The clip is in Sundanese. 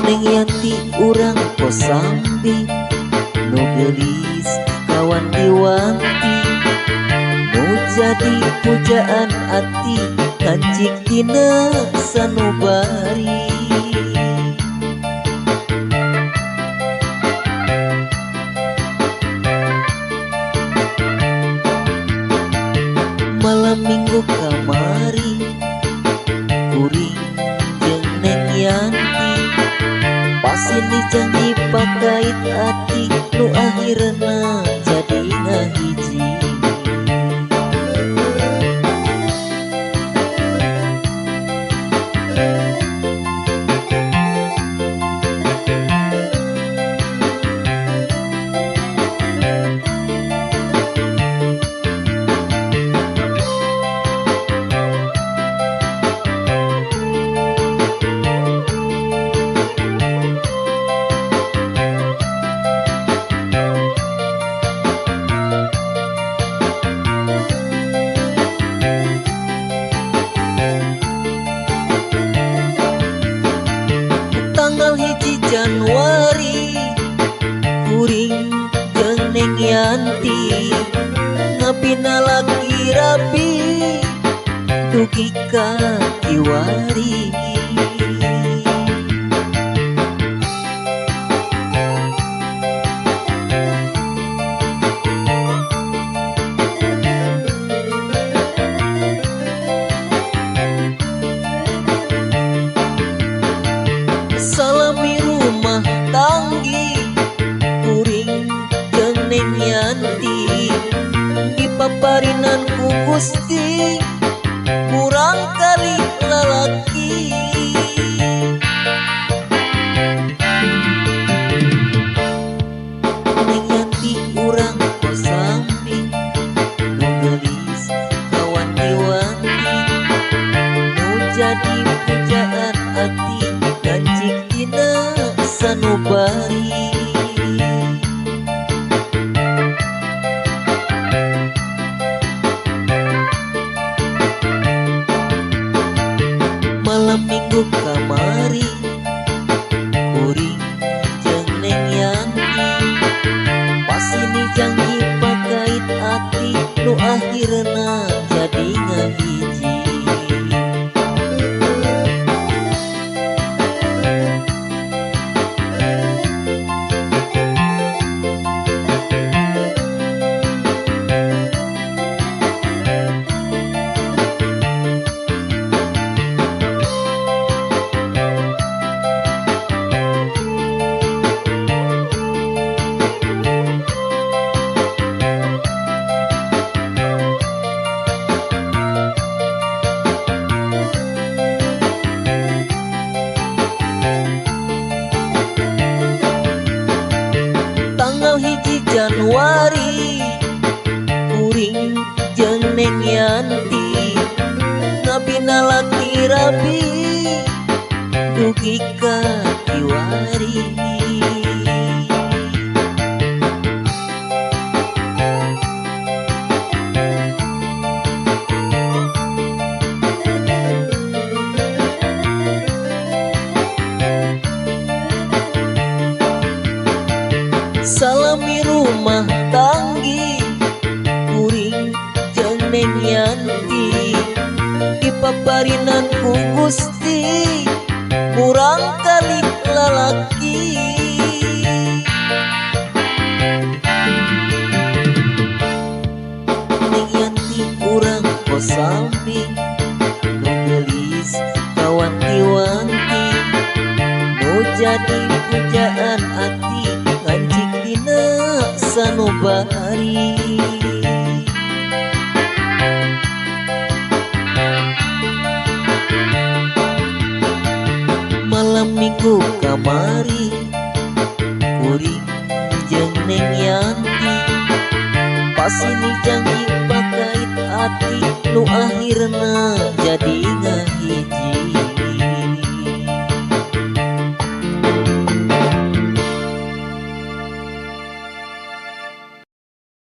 Neng Yanti urang kosambi nu gelis kawan diwanti, nu jadi pujaan ati kancik dina sanubari. Malam minggu kamari kuring jeung Neng Yanti, pasini janji pakait ati nu akhirna jadi ngahiji. Januari kuring jeung Neng Yanti ngapina laki rapi dugi ka kiwari. Salami rumah tanggi kuring jeung Neng Yanti, dipaparinan ku Gusti kurang kali lalaki. Neng Yanti urang kosambi nu gelis kawan diwanti, nu jadi pujaan ati kancik dina sanubari. Malam minggu kamari kuring jeung Neng Yanti, pasini janji pakait ati nu akhirna jadi ngahiji. Tanggal 1 Januari kuring jeung Neng Yanti ngabina laki rapi dugi ka kiwari. Salami rumah tanggi kuring jeung Neng Yanti, dipaparinan ku Gusti kurang kali lalaki. Neng Yanti urang kosambi nu gelis kawan diwanti, nu jadi pujaan ati kancik dina sanubari. Malam minggu kamari kuring jeung Neng Yanti, pasini janji pakait ati nu akhirna jadi ngahiji.